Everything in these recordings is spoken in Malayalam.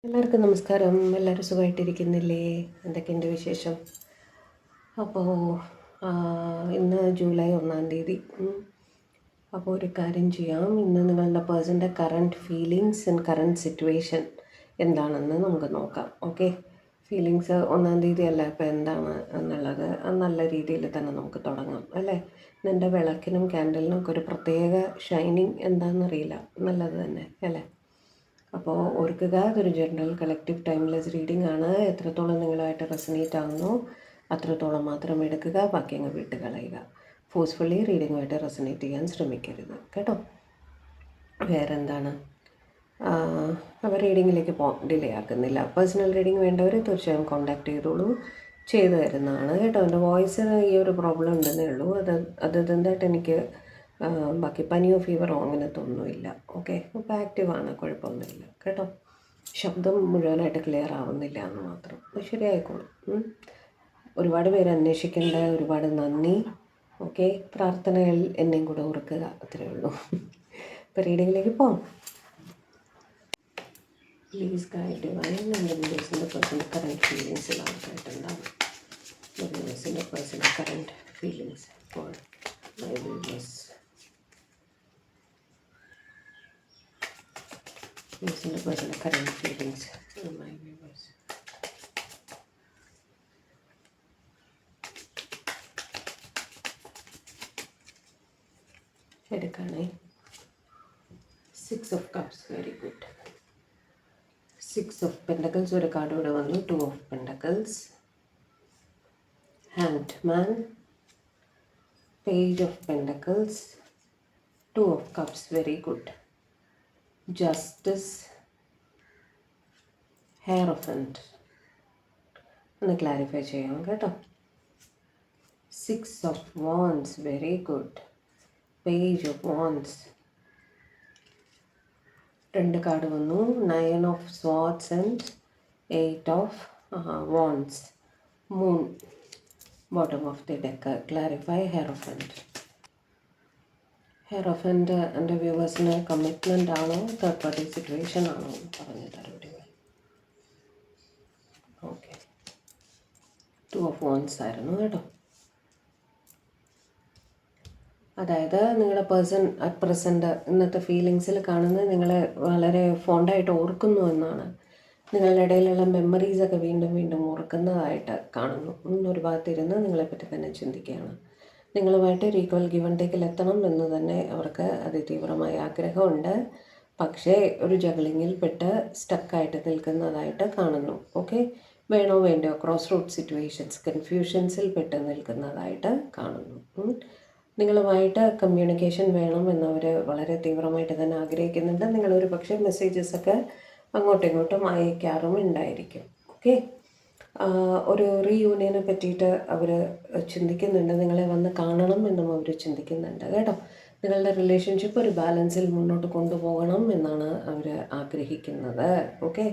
എല്ലാവർക്കും നമസ്കാരം. എല്ലാവരും സുഖമായിട്ടിരിക്കുന്നില്ലേ? എന്തൊക്കെയുണ്ട് വിശേഷം? അപ്പോൾ ഇന്ന് ജൂലൈ 1-ാം തീയതി. അപ്പോൾ ഒരു കാര്യം ചെയ്യാം. ഇന്ന് നിങ്ങളുടെ പേഴ്സൻ്റെ current feelings and current situation എന്താണെന്ന് നമുക്ക് നോക്കാം. ഓക്കെ, ഫീലിങ്സ് 1-ാം തീയതി അല്ല, അപ്പോൾ എന്താണ് എന്നുള്ളത് നല്ല രീതിയിൽ തന്നെ നമുക്ക് തുടങ്ങാം അല്ലേ? നിൻ്റെ വിളക്കിനും ക്യാൻഡലിനും ഒക്കെ ഒരു പ്രത്യേക ഷൈനിങ് എന്താണെന്നറിയില്ല, നല്ലത് തന്നെ അല്ലേ? അപ്പോൾ ഓർക്കുക, അതൊരു ജനറൽ കളക്റ്റീവ് ടൈംലെസ് റീഡിംഗ് ആണ്. എത്രത്തോളം നിങ്ങളുമായിട്ട് റെസനേറ്റ് ആകുന്നു അത്രത്തോളം മാത്രം എടുക്കുക, ബാക്കി അങ്ങ് വിട്ട് കളയുക. ഫോഴ്സ്ഫുള്ളി റീഡിങ്ങുമായിട്ട് റെസനേറ്റ് ചെയ്യാൻ ശ്രമിക്കരുത് കേട്ടോ. വേറെ എന്താണ്? അപ്പോൾ റീഡിങ്ങിലേക്ക് ഡിലേ ആക്കുന്നില്ല. പേഴ്സണൽ റീഡിംഗ് വേണ്ടവർ തീർച്ചയായും കോൺടാക്ട് ചെയ്തോളൂ, ചെയ്തു തരുന്നതാണ് കേട്ടോ. എൻ്റെ വോയിസിന് ഈ ഒരു പ്രോബ്ലം ഉണ്ടെന്നേ ഉള്ളൂ. അത് എന്തായിട്ട് എനിക്ക് ബാക്കി പനിയോ ഫീവറോ അങ്ങനത്തെ ഒന്നുമില്ല. ഓക്കെ, അപ്പോൾ ആക്റ്റീവാണ്, കുഴപ്പമൊന്നുമില്ല കേട്ടോ. ശബ്ദം മുഴുവനായിട്ട് ക്ലിയർ ആവുന്നില്ല എന്ന് മാത്രം. അത് ശരിയായിക്കോളും. ഒരുപാട് പേര് അന്വേഷിക്കേണ്ട, ഒരുപാട് നന്ദി. ഓക്കെ, പ്രാർത്ഥനകൾ എന്നെയും കൂടെ ഓർക്കുക, അത്രയേ ഉള്ളൂ. ഇപ്പോൾ റീഡിങ്ങിലേക്ക് പോകാം. പ്ലീസ് ഗൈഡ് ഡിവൈൻ എൻ്റെ വ്യൂവേഴ്സിൻ്റെ പേഴ്സണൽ കറൻറ്റ് ഫീലിങ്സ് ആൾക്കായിട്ടുണ്ടാകും. വ്യൂവേഴ്സിൻ്റെ personal current feelings for my viewers. Using the personal current feelings for my viewers. എടുക്കാണേ. 6 of Cups, very good. 6 of Pentacles ഒരു കാർഡ് ഇവിടെ വന്നു. 2 of Pentacles, Hanged Man, Page of Pentacles, 2 of Cups, very good. Justice, Hierophant. ഒന്ന് ക്ലാരിഫൈ ചെയ്യാം കേട്ടോ. 6 of Wands, very good. Page of Wands, 2 card വന്നു. 9 of Swords and 8 of Wands. Moon, bottom of the deck. Clarify Hierophant. ഹെറോഫൻ്റ് എൻ്റെ വ്യൂവേഴ്സിന് കമ്മിറ്റ്മെൻ്റ് ആണോ തേർഡ് പാർട്ടി സിറ്റുവേഷൻ ആണോ എന്ന് പറഞ്ഞു തരൂടി. ഓക്കെ, 2 of Wands ആയിരുന്നു കേട്ടോ. അതായത് നിങ്ങളുടെ പേഴ്സൺ അറ്റ് പ്രസൻറ്റ് ഇന്നത്തെ ഫീലിങ്സിൽ കാണുന്നത് നിങ്ങളെ വളരെ ഫോണ്ടായിട്ട് ഓർക്കുന്നു എന്നാണ്. നിങ്ങളുടെ ഇടയിലുള്ള മെമ്മറീസൊക്കെ വീണ്ടും വീണ്ടും ഓർക്കുന്നതായിട്ട് കാണുന്നു. ഒരു ഭാഗത്തിരുന്ന് നിങ്ങളെപ്പറ്റി തന്നെ ചിന്തിക്കുകയാണ്. നിങ്ങളുമായിട്ട് ഒരു ഈക്വൽ ഗിവ് ആൻഡ് ടേക്കിൽ എത്തണം എന്ന് തന്നെ അവർക്ക് അതിതീവ്രമായ ആഗ്രഹമുണ്ട്. പക്ഷേ ഒരു ജഗ്ലിങ്ങിൽ പെട്ട് സ്റ്റക്കായിട്ട് നിൽക്കുന്നതായിട്ട് കാണുന്നു. ഓക്കെ, വേണോ വേണ്ടയോ, ക്രോസ് റോഡ് സിറ്റുവേഷൻസ്, കൺഫ്യൂഷൻസിൽ പെട്ട് നിൽക്കുന്നതായിട്ട് കാണുന്നു. നിങ്ങളുമായിട്ട് കമ്മ്യൂണിക്കേഷൻ വേണം എന്നവർ വളരെ തീവ്രമായിട്ട് തന്നെ ആഗ്രഹിക്കുന്നുണ്ട്. നിങ്ങളൊരു പക്ഷേ മെസ്സേജസൊക്കെ അങ്ങോട്ടും ഇങ്ങോട്ടും അയക്കാറും ഉണ്ടായിരിക്കും. ഓക്കെ, ഒരു റീയൂണിയനെ പറ്റിയിട്ട് അവർ ചിന്തിക്കുന്നുണ്ട്. നിങ്ങളെ വന്ന് കാണണം എന്നും അവർ ചിന്തിക്കുന്നുണ്ട് കേട്ടോ. നിങ്ങളുടെ റിലേഷൻഷിപ്പ് ഒരു ബാലൻസിൽ മുന്നോട്ട് കൊണ്ടുപോകണം എന്നാണ് അവർ ആഗ്രഹിക്കുന്നത്. ഓക്കെ,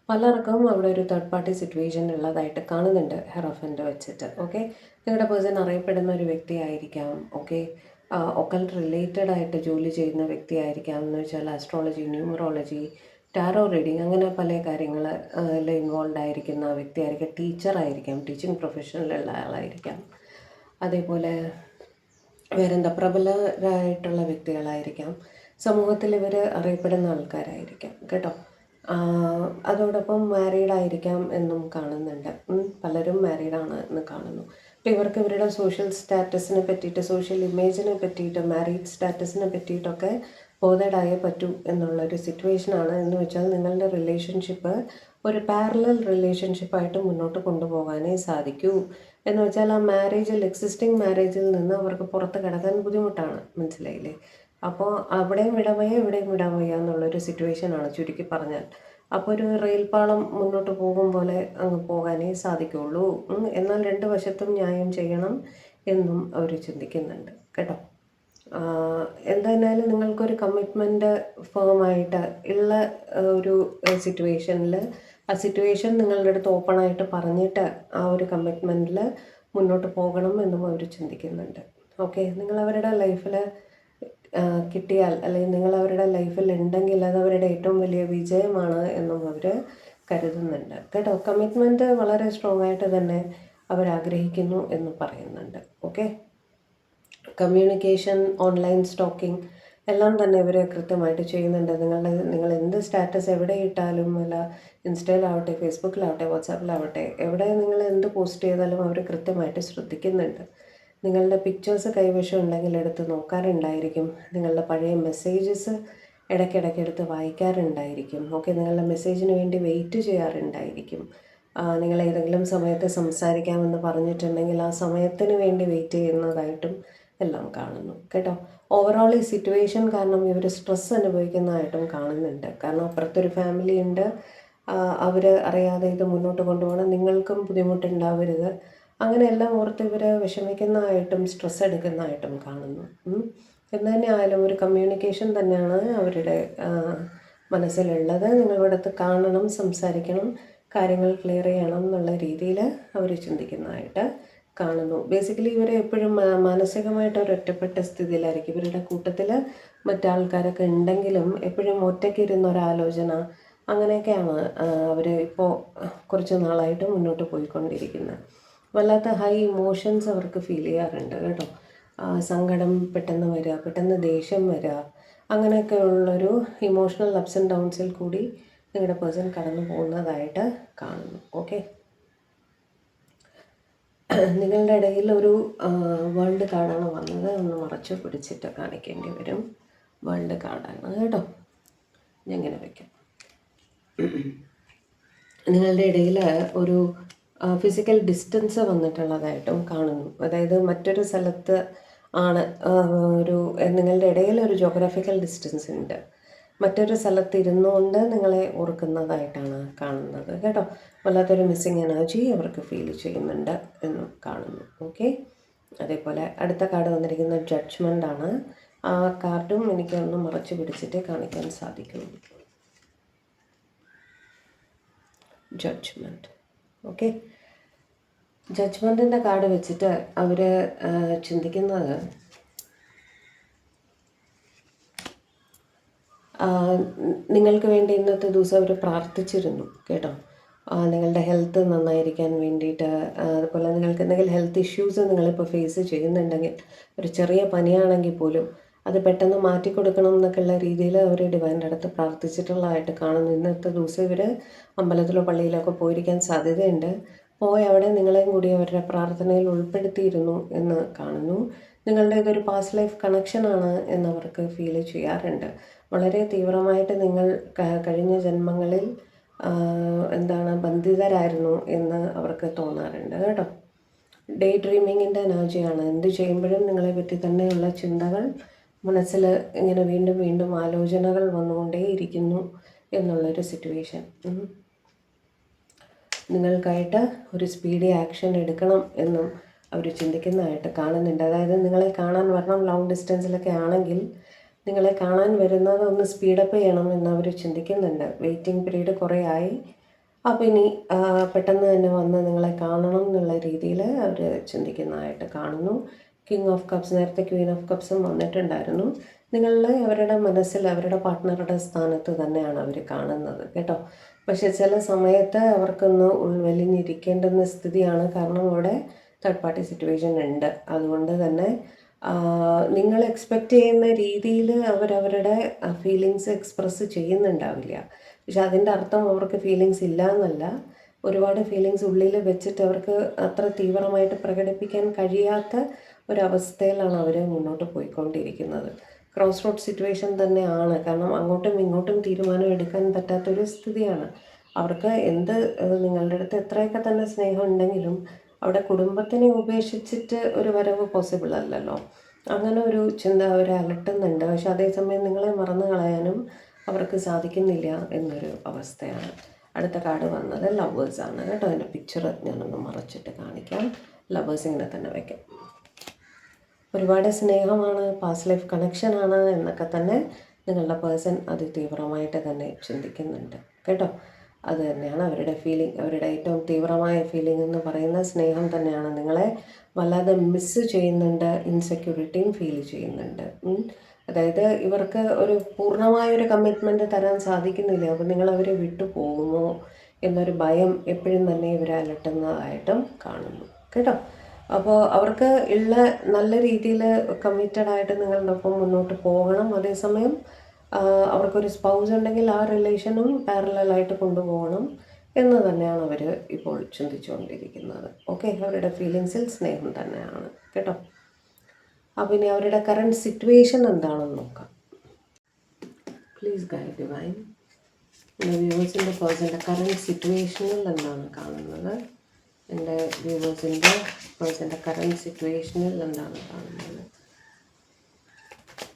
പലർക്കും അവിടെ ഒരു തേർഡ് പാർട്ടി സിറ്റുവേഷൻ ഉള്ളതായിട്ട് കാണുന്നുണ്ട് ഹെറോഫൻ്റ് വെച്ചിട്ട്. ഓക്കെ, നിങ്ങളുടെ പേഴ്സൺ അറിയപ്പെടുന്ന ഒരു വ്യക്തിയായിരിക്കാം. ഓക്കെ, ഒക്കൽട്ട് റിലേറ്റഡ് ആയിട്ട് ജോലി ചെയ്യുന്ന വ്യക്തിയായിരിക്കാം. എന്ന് വെച്ചാൽ ആസ്ട്രോളജി, ന്യൂമറോളജി, ടാരോ റീഡിങ്, അങ്ങനെ പല കാര്യങ്ങളിൽ ഇൻവോൾവ് ആയിരിക്കുന്ന വ്യക്തിയായിരിക്കാം. ടീച്ചറായിരിക്കാം, ടീച്ചിങ് പ്രൊഫഷനിലുള്ള ആളായിരിക്കാം. അതേപോലെ വേറെന്താ, പ്രബലരായിട്ടുള്ള വ്യക്തികളായിരിക്കാം. സമൂഹത്തിൽ ഇവർ അറിയപ്പെടുന്ന ആൾക്കാരായിരിക്കാം കേട്ടോ. അതോടൊപ്പം മാരീഡായിരിക്കാം എന്നും കാണുന്നുണ്ട്. പലരും മാരീഡാണ് എന്ന് കാണുന്നു. അപ്പോൾ ഇവർക്ക് ഇവരുടെ സോഷ്യൽ സ്റ്റാറ്റസിനെ പറ്റിയിട്ട്, സോഷ്യൽ ഇമേജിനെ പറ്റിയിട്ട്, മാരീഡ് സ്റ്റാറ്റസിനെ പറ്റിയിട്ടൊക്കെ ബോധേഡായേ പറ്റൂ എന്നുള്ളൊരു സിറ്റുവേഷനാണ്. എന്ന് വെച്ചാൽ നിങ്ങളുടെ റിലേഷൻഷിപ്പ് ഒരു പാരലൽ റിലേഷൻഷിപ്പായിട്ട് മുന്നോട്ട് കൊണ്ടുപോകാനേ സാധിക്കൂ. എന്ന് വെച്ചാൽ ആ മാരേജിൽ, എക്സിസ്റ്റിംഗ് മാരേജിൽ നിന്ന് അവർക്ക് പുറത്ത് കിടക്കാൻ ബുദ്ധിമുട്ടാണ്. മനസ്സിലായില്ലേ? അപ്പോൾ അവിടെയും വിടവയ്യ ഇവിടെയും വിടവയ്യ എന്നുള്ളൊരു സിറ്റുവേഷനാണ് ചുരുക്കി പറഞ്ഞാൽ. അപ്പോൾ ഒരു റെയിൽപാളം മുന്നോട്ട് പോകും പോലെ അങ്ങ് പോകാനേ സാധിക്കുള്ളൂ. എന്നാൽ 2 വശത്തും ന്യായം ചെയ്യണം എന്നും അവർ ചിന്തിക്കുന്നുണ്ട് കേട്ടോ. എന്തായാലും നിങ്ങൾക്കൊരു കമ്മിറ്റ്മെൻറ്റ് ഫേമായിട്ട് ഉള്ള ഒരു സിറ്റുവേഷനിൽ ആ സിറ്റുവേഷൻ നിങ്ങളുടെ അടുത്ത് ഓപ്പണായിട്ട് പറഞ്ഞിട്ട് ആ ഒരു കമ്മിറ്റ്മെൻറ്റിൽ മുന്നോട്ട് പോകണം എന്നും അവർ ചിന്തിക്കുന്നുണ്ട്. ഓക്കെ, നിങ്ങളവരുടെ ലൈഫിൽ കിട്ടിയാൽ, അല്ലെങ്കിൽ നിങ്ങൾ അവരുടെ ലൈഫിൽ ഉണ്ടെങ്കിൽ അത് അവരുടെ ഏറ്റവും വലിയ വിജയമാണ് എന്നും അവർ കരുതുന്നുണ്ട് കേട്ടോ. കമ്മിറ്റ്മെൻറ്റ് വളരെ സ്ട്രോങ് ആയിട്ട് തന്നെ അവരാഗ്രഹിക്കുന്നു എന്ന് പറയുന്നുണ്ട്. ഓക്കെ, കമ്മ്യൂണിക്കേഷൻ, ഓൺലൈൻ സ്റ്റോക്കിംഗ് എല്ലാം തന്നെ ഇവർ കൃത്യമായിട്ട് ചെയ്യുന്നുണ്ട്. നിങ്ങൾ എന്ത് സ്റ്റാറ്റസ് എവിടെ ഇട്ടാലും, അല്ല ഇൻസ്റ്റയിലാവട്ടെ, ഫേസ്ബുക്കിലാവട്ടെ, വാട്സാപ്പിലാവട്ടെ, എവിടെ നിങ്ങൾ എന്ത് പോസ്റ്റ് ചെയ്താലും അവർ കൃത്യമായിട്ട് ശ്രദ്ധിക്കുന്നുണ്ട്. നിങ്ങളുടെ പിക്ചേഴ്സ് കൈവശം ഉണ്ടെങ്കിൽ എടുത്ത് നോക്കാറുണ്ടായിരിക്കും. നിങ്ങളുടെ പഴയ മെസ്സേജസ് ഇടയ്ക്കിടയ്ക്ക് എടുത്ത് വായിക്കാറുണ്ടായിരിക്കും. ഓക്കെ, നിങ്ങളുടെ മെസ്സേജിന് വേണ്ടി വെയിറ്റ് ചെയ്യാറുണ്ടായിരിക്കും. നിങ്ങൾ ഏതെങ്കിലും സമയത്ത് സംസാരിക്കാമെന്ന് പറഞ്ഞിട്ടുണ്ടെങ്കിൽ ആ സമയത്തിന് വേണ്ടി വെയിറ്റ് ചെയ്യുന്നതായിട്ടും എല്ലാം കാണുന്നു കേട്ടോ. ഓവറോൾ ഈ സിറ്റുവേഷൻ കാരണം ഇവർ സ്ട്രെസ് അനുഭവിക്കുന്നതായിട്ടും കാണുന്നുണ്ട്. കാരണം അപ്പുറത്തൊരു ഫാമിലി ഉണ്ട്, അവർ അറിയാതെ ഇത് മുന്നോട്ട് കൊണ്ടുപോകണം, നിങ്ങൾക്കും ബുദ്ധിമുട്ടുണ്ടാവരുത്, അങ്ങനെയെല്ലാം ഓർത്ത് ഇവർ വിഷമിക്കുന്നതായിട്ടും സ്ട്രെസ് എടുക്കുന്നതായിട്ടും കാണുന്നു. എന്ന് തന്നെ ആയാലും ഒരു കമ്മ്യൂണിക്കേഷൻ തന്നെയാണ് അവരുടെ മനസ്സിലുള്ളത്. നിങ്ങളിവിടുത്തെ കാണണം, സംസാരിക്കണം, കാര്യങ്ങൾ ക്ലിയർ ചെയ്യണം എന്നുള്ള രീതിയിൽ അവർ ചിന്തിക്കുന്നതായിട്ട് കാണുന്നു. ബേസിക്കലി ഇവർ എപ്പോഴും മാനസികമായിട്ട് ഒരു ഒറ്റപ്പെട്ട സ്ഥിതിയിലായിരിക്കും. ഇവരുടെ കൂട്ടത്തിൽ മറ്റാൾക്കാരൊക്കെ ഉണ്ടെങ്കിലും എപ്പോഴും ഒറ്റയ്ക്കിരുന്ന ഒരാലോചന, അങ്ങനെയൊക്കെയാണ് അവർ ഇപ്പോൾ കുറച്ച് നാളായിട്ട് മുന്നോട്ട് പോയിക്കൊണ്ടിരിക്കുന്നത്. വല്ലാത്ത ഹൈ ഇമോഷൻസ് അവർക്ക് ഫീൽ ചെയ്യാറുണ്ട് കേട്ടോ. സങ്കടം പെട്ടെന്ന് വരിക, പെട്ടെന്ന് ദേഷ്യം വരിക, അങ്ങനെയൊക്കെ ഉള്ളൊരു ഇമോഷണൽ അപ്സ് ആൻഡ് ഡൗൺസിൽ കൂടി നിങ്ങളുടെ പേഴ്സൺ കടന്നു പോകുന്നതായിട്ട് കാണുന്നു. ഓക്കെ, നിങ്ങളുടെ ഇടയിൽ ഒരു വേൾഡ് കാർഡാണ് വന്നത്. ഒന്ന് മറച്ചു പിടിച്ചിട്ട് കാണിക്കേണ്ടി വരും. വേൾഡ് കാർഡാണ് കേട്ടോ. ഞാൻ ഇങ്ങനെ വയ്ക്കാം. നിങ്ങളുടെ ഇടയിൽ ഒരു ഫിസിക്കൽ ഡിസ്റ്റൻസ് വന്നിട്ടുള്ളതായിട്ടും കാണുന്നു. അതായത് മറ്റൊരു സ്ഥലത്ത് ആണ് നിങ്ങളുടെ ഇടയിൽ ഒരു ജോഗ്രഫിക്കൽ ഡിസ്റ്റൻസ് ഉണ്ട്. മറ്റൊരു സ്ഥലത്ത് ഇരുന്നുകൊണ്ട് നിങ്ങളെ ഓർക്കുന്നതായിട്ടാണ് കാണുന്നത് കേട്ടോ. വല്ലാത്തൊരു മിസ്സിങ് എനർജി അവർക്ക് ഫീൽ ചെയ്യുന്നുണ്ട് എന്നും കാണുന്നു. ഓക്കെ, അതേപോലെ അടുത്ത കാർഡ് വന്നിരിക്കുന്ന ജഡ്ജ്മെൻ്റ് ആണ്. ആ കാർഡും എനിക്കൊന്ന് മറച്ചു പിടിച്ചിട്ട് കാണിക്കാൻ സാധിക്കുള്ളൂ. ജഡ്ജ്മെൻറ്റ്. ഓക്കെ, ജഡ്ജ്മെൻറ്റിൻ്റെ കാർഡ് വെച്ചിട്ട് അവർ ചിന്തിക്കുന്നത് നിങ്ങൾക്ക് വേണ്ടി ഇന്നത്തെ ദിവസം അവർ പ്രാർത്ഥിച്ചിരുന്നു കേട്ടോ. നിങ്ങളുടെ ഹെൽത്ത് നന്നായിരിക്കാൻ വേണ്ടിയിട്ട്, അതുപോലെ നിങ്ങൾക്ക് എന്തെങ്കിലും ഹെൽത്ത് ഇഷ്യൂസ് നിങ്ങളിപ്പോൾ ഫേസ് ചെയ്യുന്നുണ്ടെങ്കിൽ, ഒരു ചെറിയ പനിയാണെങ്കിൽ പോലും അത് പെട്ടെന്ന് മാറ്റിക്കൊടുക്കണം എന്നൊക്കെയുള്ള രീതിയിൽ അവർ ഡിവൈൻ്റെ അടുത്ത് പ്രാർത്ഥിച്ചിട്ടുള്ളതായിട്ട് കാണുന്നു. ഇന്നത്തെ ദിവസം ഇവർ അമ്പലത്തിലോ പള്ളിയിലോ ഒക്കെ പോയിരിക്കാൻ സാധ്യതയുണ്ട്. പോയി അവിടെ നിങ്ങളെയും കൂടി അവരുടെ പ്രാർത്ഥനയിൽ ഉൾപ്പെടുത്തിയിരുന്നു എന്ന് കാണുന്നു. നിങ്ങളുടെ ഇതൊരു പാസ്റ്റ് ലൈഫ് കണക്ഷനാണ് എന്നവർക്ക് ഫീൽ ചെയ്യാറുണ്ട്. വളരെ തീവ്രമായിട്ട് നിങ്ങൾ കഴിഞ്ഞ ജന്മങ്ങളിൽ ബന്ധിതരായിരുന്നു എന്ന് അവർക്ക് തോന്നാറുണ്ട് കേട്ടോ. ഡേ ഡ്രീമിങ്ങിൻ്റെ എനർജിയാണ്. എന്ത് ചെയ്യുമ്പോഴും നിങ്ങളെ പറ്റി തന്നെയുള്ള ചിന്തകൾ മനസ്സിൽ ഇങ്ങനെ വീണ്ടും വീണ്ടും ആലോചനകൾ വന്നുകൊണ്ടേയിരിക്കുന്നു എന്നുള്ളൊരു സിറ്റുവേഷൻ. നിങ്ങൾക്കായിട്ട് ഒരു സ്പീഡി ആക്ഷൻ എടുക്കണം എന്നും അവർ ചിന്തിക്കുന്നതായിട്ട് കാണുന്നുണ്ട്. അതായത് നിങ്ങളെ കാണാൻ വരണം, ലോങ് ഡിസ്റ്റൻസിലൊക്കെ ആണെങ്കിൽ നിങ്ങളെ കാണാൻ വരുന്നത് ഒന്ന് സ്പീഡപ്പ് ചെയ്യണം എന്ന് അവർ ചിന്തിക്കുന്നുണ്ട്. വെയിറ്റിംഗ് പീരീഡ് കുറേ ആയി, അപ്പോൾ ഇനി പെട്ടെന്ന് തന്നെ വന്ന് നിങ്ങളെ കാണണം എന്നുള്ള രീതിയിൽ അവർ ചിന്തിക്കുന്നതായിട്ട് കാണുന്നു. കിങ് ഓഫ് കപ്സ്, നേരത്തെ ക്വീൻ ഓഫ് കപ്സും വന്നിട്ടുണ്ടായിരുന്നു. നിങ്ങളെ അവരുടെ മനസ്സിൽ അവരുടെ പാർട്ട്ണറുടെ സ്ഥാനത്ത് തന്നെയാണ് അവർ കാണുന്നത് കേട്ടോ. പക്ഷേ ചില സമയത്ത് അവർക്കൊന്ന് ഉൾവലിഞ്ഞിരിക്കേണ്ടുന്ന സ്ഥിതിയാണ്. കാരണം അവിടെ തേർഡ് പാർട്ടി സിറ്റുവേഷൻ ഉണ്ട്. അതുകൊണ്ട് തന്നെ നിങ്ങൾ എക്സ്പെക്റ്റ് ചെയ്യുന്ന രീതിയിൽ അവരവരുടെ ഫീലിങ്സ് എക്സ്പ്രസ് ചെയ്യുന്നുണ്ടാവില്ല. പക്ഷെ അതിൻ്റെ അർത്ഥം അവർക്ക് ഫീലിങ്സ് ഇല്ല എന്നല്ല. ഒരുപാട് ഫീലിങ്സ് ഉള്ളിൽ വെച്ചിട്ട് അവർക്ക് അത്ര തീവ്രമായിട്ട് പ്രകടിപ്പിക്കാൻ കഴിയാത്ത ഒരവസ്ഥയിലാണ് അവർ മുന്നോട്ട് പോയിക്കൊണ്ടിരിക്കുന്നത്. ക്രോസ് റോഡ് സിറ്റുവേഷൻ തന്നെയാണ്. കാരണം അങ്ങോട്ടും ഇങ്ങോട്ടും തീരുമാനം എടുക്കാൻ പറ്റാത്തൊരു സ്ഥിതിയാണ് അവർക്ക്. നിങ്ങളുടെ അടുത്ത് എത്രയൊക്കെ തന്നെ സ്നേഹം ഉണ്ടെങ്കിലും അവിടെ കുടുംബത്തിനെ ഉപേക്ഷിച്ചിട്ട് ഒരു വരവ് പോസിബിൾ അല്ലല്ലോ. അങ്ങനെ ഒരു ചിന്ത അവരെ അലട്ടുന്നുണ്ട്. പക്ഷെ അതേസമയം നിങ്ങളെ മറന്നു കളയാനും അവർക്ക് സാധിക്കുന്നില്ല എന്നൊരു അവസ്ഥയാണ്. അടുത്ത കാർഡ് വന്നത് ലവേഴ്സാണ് കേട്ടോ. അതിൻ്റെ പിക്ചർ ഞാനൊന്ന് മറച്ചിട്ട് കാണിക്കാം. ലവേഴ്സ് ഇങ്ങനെ തന്നെ വയ്ക്കാം. ഒരുപാട് സ്നേഹമാണ്, പാസ്റ്റ് ലൈഫ് കണക്ഷനാണ് എന്നൊക്കെ തന്നെ നിങ്ങളുടെ പേഴ്സൺ അതിതീവ്രമായിട്ട് തന്നെ ചിന്തിക്കുന്നുണ്ട് കേട്ടോ. അത് തന്നെയാണ് അവരുടെ ഫീലിംഗ്. അവരുടെ ഏറ്റവും തീവ്രമായ ഫീലിംഗ് എന്ന് പറയുന്ന സ്നേഹം തന്നെയാണ്. നിങ്ങളെ വല്ലാതെ മിസ്സ് ചെയ്യുന്നുണ്ട്, ഇൻസെക്യൂരിറ്റിയും ഫീൽ ചെയ്യുന്നുണ്ട്. അതായത് ഇവർക്ക് ഒരു പൂർണ്ണമായൊരു കമ്മിറ്റ്മെൻറ്റ് തരാൻ സാധിക്കുന്നില്ല. അപ്പോൾ നിങ്ങൾ അവരെ വിട്ടു പോകുമോ എന്നൊരു ഭയം എപ്പോഴും തന്നെ ഇവരെ അലട്ടുന്നതായിട്ടും കാണുന്നു കേട്ടോ. അപ്പോൾ അവർക്ക് ഉള്ള നല്ല രീതിയിൽ കമ്മിറ്റഡായിട്ട് നിങ്ങളുടെ ഒപ്പം മുന്നോട്ട് പോകണം. അതേസമയം അവർക്കൊരു സ്പൗസ് ഉണ്ടെങ്കിൽ ആ റിലേഷനും പാരലലായിട്ട് കൊണ്ടുപോകണം എന്ന് തന്നെയാണ് അവർ ഇപ്പോൾ ചിന്തിച്ചുകൊണ്ടിരിക്കുന്നത്. ഓക്കെ, അവരുടെ ഫീലിങ്സിൽ സ്നേഹം തന്നെയാണ് കേട്ടോ. അപ്പം ഇനി അവരുടെ കറണ്ട് സിറ്റുവേഷൻ എന്താണെന്ന് നോക്കാം. Please guide divine. എൻ്റെ വ്യൂവേഴ്സിൻ്റെ പേഴ്സൻ്റെ കറണ്ട് സിറ്റുവേഷനിൽ എന്താണ് കാണുന്നത്? എൻ്റെ വ്യൂവേഴ്സിൻ്റെ കറണ്ട് സിറ്റുവേഷനിൽ എന്താണ് കാണുന്നത്?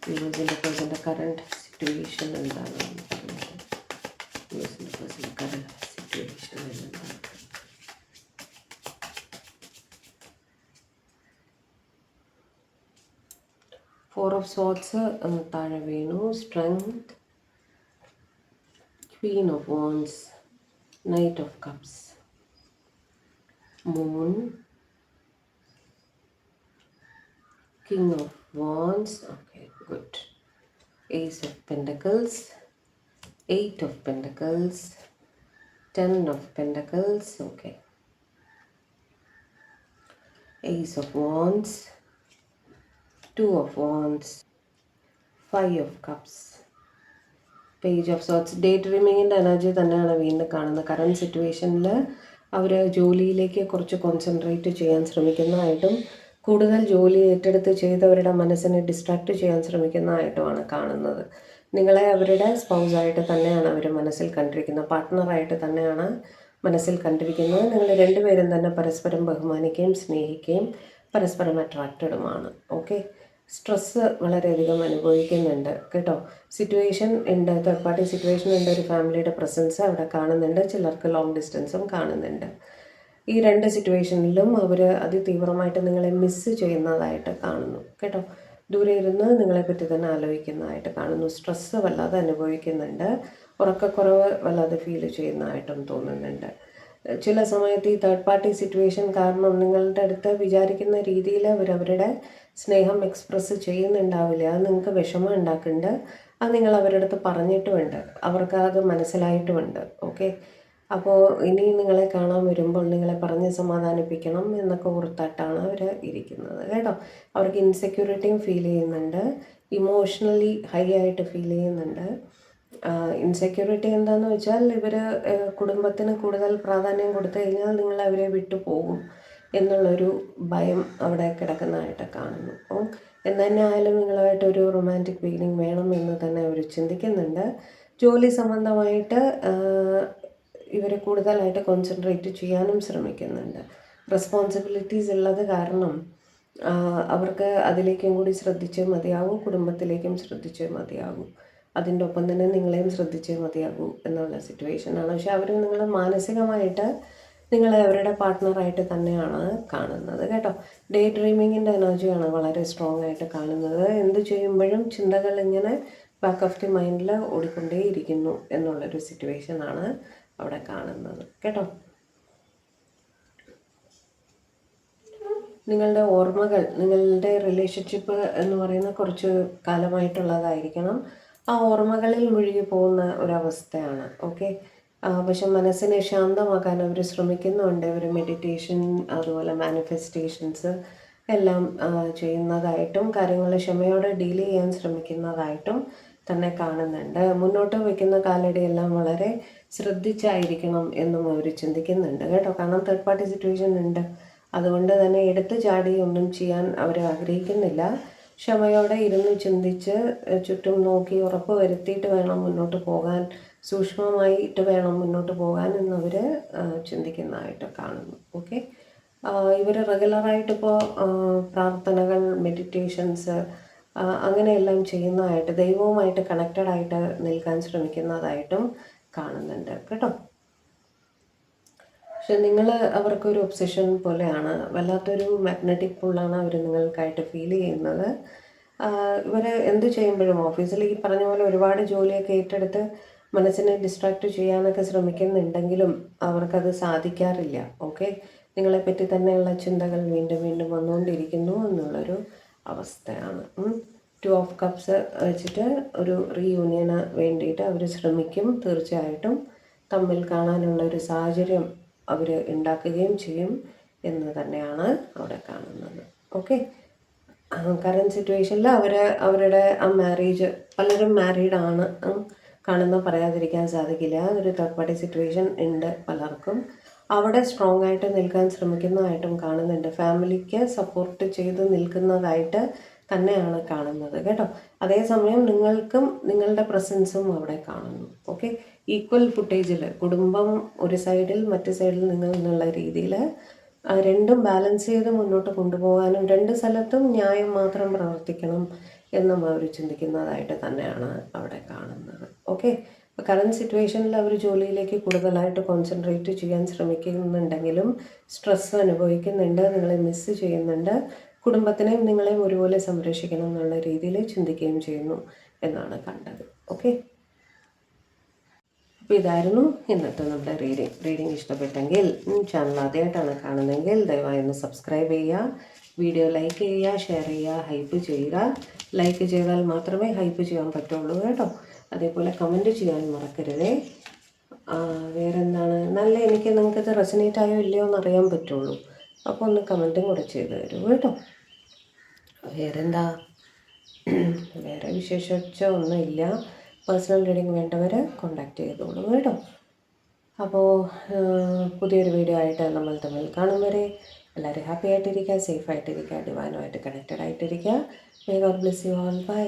വ്യൂവേഴ്സിൻ്റെ പേഴ്സൻ്റെ കറണ്ട് സിറ്റുവേഷൻ എന്താണ് കാണുന്നത്? വ്യൂവേഴ്സിൻ്റെ പേഴ്സൻ്റെ കറണ്ട് സിറ്റുവേഷൻ എന്താണ്? ഫോർ ഓഫ് സോർട്സ് താഴെ വീണു. Strength, Queen of Wands, Knight of Cups, Moon, King of Wands, okay, good. Ace of Pentacles, 8 of Pentacles, 10 of Pentacles, okay. Ace of Wands, 2 of Wands, 5 of Cups, page of swords. Day ഡ്രീമിങ്ങിൻ്റെ എനർജി തന്നെയാണ് വീണ്ടും കാണുന്നത്. കറണ്ട് സിറ്റുവേഷനിൽ അവർ ജോലിയിലേക്ക് കുറച്ച് കോൺസെൻട്രേറ്റ് ചെയ്യാൻ ശ്രമിക്കുന്നതായിട്ടും കൂടുതൽ ജോലി ഏറ്റെടുത്ത് ചെയ്ത് അവരുടെ മനസ്സിനെ ഡിസ്ട്രാക്റ്റ് ചെയ്യാൻ ശ്രമിക്കുന്നതായിട്ടുമാണ് കാണുന്നത്. നിങ്ങളെ അവരുടെ സ്പൗസായിട്ട് തന്നെയാണ് അവർ മനസ്സിൽ കണ്ടിരിക്കുന്നത്, പാർട്ട്ണറായിട്ട് തന്നെയാണ് മനസ്സിൽ കണ്ടിരിക്കുന്നത്. നിങ്ങൾ രണ്ടുപേരും തന്നെ പരസ്പരം ബഹുമാനിക്കുകയും സ്നേഹിക്കുകയും പരസ്പരം അട്രാക്റ്റഡുമാണ്. ഓക്കെ, സ്ട്രെസ്സ് വളരെയധികം അനുഭവിക്കുന്നുണ്ട് കേട്ടോ. സിറ്റുവേഷൻ ഉണ്ട്, തേർഡ് പാർട്ടി സിറ്റുവേഷൻ ഉണ്ട്, ഒരു ഫാമിലിയുടെ പ്രസൻസ് അവിടെ കാണുന്നുണ്ട്, ചിലർക്ക് ലോങ് ഡിസ്റ്റൻസും കാണുന്നുണ്ട്. ഈ രണ്ട് സിറ്റുവേഷനിലും അവർ അതിതീവ്രമായിട്ട് നിങ്ങളെ മിസ്സ് ചെയ്യുന്നതായിട്ട് കാണുന്നു കേട്ടോ. ദൂരെ ഇരുന്ന് നിങ്ങളെപ്പറ്റി തന്നെ ആലോചിക്കുന്നതായിട്ട് കാണുന്നു. സ്ട്രെസ്സ് വല്ലാതെ അനുഭവിക്കുന്നുണ്ട്, ഉറക്കക്കുറവ് വല്ലാതെ ഫീൽ ചെയ്യുന്നതായിട്ടും തോന്നുന്നുണ്ട്. ചില സമയത്ത് ഈ തേർഡ് പാർട്ടി സിറ്റുവേഷൻ കാരണം നിങ്ങളുടെ അടുത്ത് വിചാരിക്കുന്ന രീതിയിൽ അവരവരുടെ സ്നേഹം എക്സ്പ്രസ് ചെയ്യുന്നുണ്ടാവില്ല. അത് നിങ്ങൾക്ക് വിഷമം ഉണ്ടാക്കുന്നുണ്ട്. അത് നിങ്ങൾ അവരുടെ അടുത്ത് പറഞ്ഞിട്ടുമുണ്ട്, അവർക്ക് അത് മനസ്സിലായിട്ടുമുണ്ട്. ഓക്കെ, അപ്പോൾ ഇനി നിങ്ങളെ കാണാൻ വരുമ്പോൾ നിങ്ങളെ പറഞ്ഞ് സമാധാനിപ്പിക്കണം എന്നൊക്കെ ഓർത്തിട്ടാണ് അവർ ഇരിക്കുന്നത് കേട്ടോ. അവർക്ക് ഇൻസെക്യൂരിറ്റിയും ഫീൽ ചെയ്യുന്നുണ്ട്, ഇമോഷണലി ഹൈ ആയിട്ട് ഫീൽ ചെയ്യുന്നുണ്ട്. ഇൻസെക്യൂരിറ്റി എന്താണെന്ന് വെച്ചാൽ ഇവർ കുടുംബത്തിന് കൂടുതൽ പ്രാധാന്യം കൊടുത്തു കഴിഞ്ഞാൽ നിങ്ങൾ അവരെ വിട്ടു പോകും എന്നുള്ളൊരു ഭയം അവിടെ കിടക്കുന്നതായിട്ട് കാണുന്നു. അപ്പം എന്ന് തന്നെ ആയാലും നിങ്ങളുമായിട്ടൊരു റൊമാൻറ്റിക് ഫീലിംഗ് വേണം എന്ന് തന്നെ അവർ ചിന്തിക്കുന്നുണ്ട്. ജോലി സംബന്ധമായിട്ട് ഇവർ കൂടുതലായിട്ട് കോൺസെൻട്രേറ്റ് ചെയ്യാനും ശ്രമിക്കുന്നുണ്ട്. റെസ്പോൺസിബിലിറ്റീസ് ഉള്ളത് കാരണം അവർക്ക് അതിലേക്കും കൂടി ശ്രദ്ധിച്ചേ മതിയാകൂ, കുടുംബത്തിലേക്കും ശ്രദ്ധിച്ചേ മതിയാകൂ, അതിൻ്റെ ഒപ്പം തന്നെ നിങ്ങളെയും ശ്രദ്ധിച്ചേ മതിയാകൂ എന്നുള്ള സിറ്റുവേഷനാണ്. പക്ഷെ അവർ നിങ്ങൾ മാനസികമായിട്ട് നിങ്ങളെ അവരുടെ പാർട്ട്ണറായിട്ട് തന്നെയാണ് കാണുന്നത് കേട്ടോ. ഡേ ഡ്രീമിങ്ങിൻ്റെ എനർജിയാണ് വളരെ സ്ട്രോങ് ആയിട്ട് കാണുന്നത്. എന്ത് ചെയ്യുമ്പോഴും ചിന്തകൾ ഇങ്ങനെ ബാക്ക് ഓഫ് ദി മൈൻഡിൽ ഓടിക്കൊണ്ടേയിരിക്കുന്നു എന്നുള്ളൊരു സിറ്റുവേഷനാണ് അവിടെ കാണുന്നത് കേട്ടോ. നിങ്ങളുടെ ഓർമ്മകൾ, നിങ്ങളുടെ റിലേഷൻഷിപ്പ് എന്ന് പറയുന്ന കുറച്ച് കാലമായിട്ടുള്ളതായിരിക്കണം. ആ ഓർമ്മകളിൽ മുഴുകി പോകുന്ന ഒരവസ്ഥയാണ്. ഓക്കെ, പക്ഷെ മനസ്സിനെ ശാന്തമാക്കാൻ അവർ ശ്രമിക്കുന്നുണ്ട്. അവർ മെഡിറ്റേഷൻ അതുപോലെ മാനിഫെസ്റ്റേഷൻസ് എല്ലാം ചെയ്യുന്നതായിട്ടും കാര്യങ്ങൾ ക്ഷമയോടെ ഡീൽ ചെയ്യാൻ ശ്രമിക്കുന്നതായിട്ടും തന്നെ കാണുന്നുണ്ട്. മുന്നോട്ട് വയ്ക്കുന്ന കാലടിയെല്ലാം വളരെ ശ്രദ്ധിച്ചായിരിക്കണം എന്നും അവർ ചിന്തിക്കുന്നുണ്ട് കേട്ടോ. കാരണം തേർഡ് പാർട്ടി സിറ്റുവേഷൻ ഉണ്ട്, അതുകൊണ്ട് തന്നെ എടുത്തു ചാടി ഒന്നും ചെയ്യാൻ അവർ ആഗ്രഹിക്കുന്നില്ല. ക്ഷമയോടെ ഇരുന്ന് ചിന്തിച്ച് ചുറ്റും നോക്കി ഉറപ്പ് വരുത്തിയിട്ട് വേണം മുന്നോട്ട് പോകാൻ, സൂക്ഷ്മമായിട്ട് വേണം മുന്നോട്ട് പോകാൻ എന്നവർ ചിന്തിക്കുന്നതായിട്ട് കാണുന്നു. ഓക്കെ, ഇവർ റെഗുലറായിട്ടിപ്പോൾ പ്രാർത്ഥനകൾ, മെഡിറ്റേഷൻസ് അങ്ങനെയെല്ലാം ചെയ്യുന്നതായിട്ട്, ദൈവവുമായിട്ട് കണക്റ്റഡായിട്ട് നിൽക്കാൻ ശ്രമിക്കുന്നതായിട്ടും കാണുന്നുണ്ട് കേട്ടോ. പക്ഷെ നിങ്ങൾ അവർക്കൊരു ഒബ്സഷൻ പോലെയാണ്, വല്ലാത്തൊരു മാഗ്നറ്റിക് പുള്ളാണ് അവർ നിങ്ങൾക്കായിട്ട് ഫീൽ ചെയ്യുന്നത്. ഇവർ എന്ത് ചെയ്യുമ്പോഴും ഓഫീസിൽ ഈ പറഞ്ഞ പോലെ ഒരുപാട് ജോലിയൊക്കെ ഏറ്റെടുത്ത് മനസ്സിനെ ഡിസ്ട്രാക്റ്റ് ചെയ്യാനൊക്കെ ശ്രമിക്കുന്നുണ്ടെങ്കിലും അവർക്കത് സാധിക്കാറില്ല. ഓക്കെ, നിങ്ങളെപ്പറ്റി തന്നെയുള്ള ചിന്തകൾ വീണ്ടും വീണ്ടും വന്നുകൊണ്ടിരിക്കുന്നു എന്നുള്ളൊരു അവസ്ഥയാണ്. 2 ഓഫ് കപ്സ് വെച്ചിട്ട് ഒരു റീയൂണിയന് വേണ്ടിയിട്ട് അവർ ശ്രമിക്കും തീർച്ചയായിട്ടും. തമ്മിൽ കാണാനുള്ള ഒരു സാഹചര്യം അവർ ഉണ്ടാക്കുകയും ചെയ്യും എന്ന് തന്നെയാണ് അവിടെ കാണുന്നത്. ഓക്കെ, കറൻറ്റ് സിറ്റുവേഷനിൽ അവരുടെ ആ മാരേജ്, പലരും മാരീഡാണ്, കാണുന്ന പറയാതിരിക്കാൻ സാധിക്കില്ല. ഒരു തേർഡ് പാർട്ടി സിറ്റുവേഷൻ ഉണ്ട് പലർക്കും. അവിടെ സ്ട്രോങ് ആയിട്ട് നിൽക്കാൻ ശ്രമിക്കുന്നതായിട്ടും കാണുന്നുണ്ട്. ഫാമിലിക്ക് സപ്പോർട്ട് ചെയ്ത് നിൽക്കുന്നതായിട്ട് തന്നെയാണ് കാണുന്നത് കേട്ടോ. അതേസമയം നിങ്ങൾക്കും നിങ്ങളുടെ പ്രസൻസും അവിടെ കാണുന്നു. ഓക്കെ, ഈക്വൽ ഫുട്ടേജിൽ കുടുംബം ഒരു സൈഡിൽ, മറ്റു സൈഡിൽ നിങ്ങൾ എന്നുള്ള രീതിയിൽ രണ്ടും ബാലൻസ് ചെയ്ത് മുന്നോട്ട് കൊണ്ടുപോകാനും, രണ്ട് സ്ഥലത്തും ന്യായം മാത്രം പ്രവർത്തിക്കണം എന്നും അവർ ചിന്തിക്കുന്നതായിട്ട് തന്നെയാണ് അവിടെ കാണുന്നത്. ഓക്കെ, ഇപ്പോൾ കറൻറ്റ് സിറ്റുവേഷനിൽ അവർ ജോലിയിലേക്ക് കൂടുതലായിട്ട് കോൺസെൻട്രേറ്റ് ചെയ്യാൻ ശ്രമിക്കുന്നുണ്ടെങ്കിലും സ്ട്രെസ് അനുഭവിക്കുന്നുണ്ട്, നിങ്ങളെ മിസ്സ് ചെയ്യുന്നുണ്ട്, കുടുംബത്തിനെയും നിങ്ങളെയും ഒരുപോലെ സംരക്ഷിക്കണം എന്നുള്ള രീതിയിൽ ചിന്തിക്കുകയും ചെയ്യുന്നു എന്നാണ് കണ്ടത്. ഓക്കെ, അപ്പോൾ ഇതായിരുന്നു ഇന്നത്തെ നമ്മുടെ റീഡിങ് ഇഷ്ടപ്പെട്ടെങ്കിൽ, ചാനൽ ആദ്യമായിട്ടാണ് കാണുന്നതെങ്കിൽ ദയവായി ഒന്ന് സബ്സ്ക്രൈബ് ചെയ്യുക, വീഡിയോ ലൈക്ക് ചെയ്യുക, ഷെയർ ചെയ്യുക, ഹൈപ്പ് ചെയ്യുക. ലൈക്ക് ചെയ്താൽ മാത്രമേ ഹൈപ്പ് ചെയ്യാൻ പറ്റുള്ളൂ കേട്ടോ. അതേപോലെ കമൻറ്റ് ചെയ്യാൻ മറക്കരുതേ. വേറെന്താണ്, എനിക്ക് നിങ്ങൾക്കത് റെസനേറ്റ് ആയോ ഇല്ലയോ എന്ന് അറിയാൻ പറ്റുള്ളൂ. അപ്പോൾ ഒന്ന് കമൻറ്റും കൂടെ ചെയ്ത് തരൂ കേട്ടോ. വേറെന്താ, വേറെ വിശേഷിച്ച ഒന്നുമില്ല. പേഴ്സണൽ റീഡിങ് വേണ്ടവർ കോൺടാക്റ്റ് ചെയ്തോളൂ കേട്ടോ. അപ്പോൾ പുതിയൊരു വീഡിയോ ആയിട്ട് നമ്മൾ തമ്മിൽ കാണും വരെ എല്ലാവരും ഹാപ്പി ആയിട്ടിരിക്കുക, സേഫ് ആയിട്ടിരിക്കുക, ഡിവൈനുമായിട്ട് കണക്റ്റഡ് ആയിട്ടിരിക്കുക. May God bless you all. By.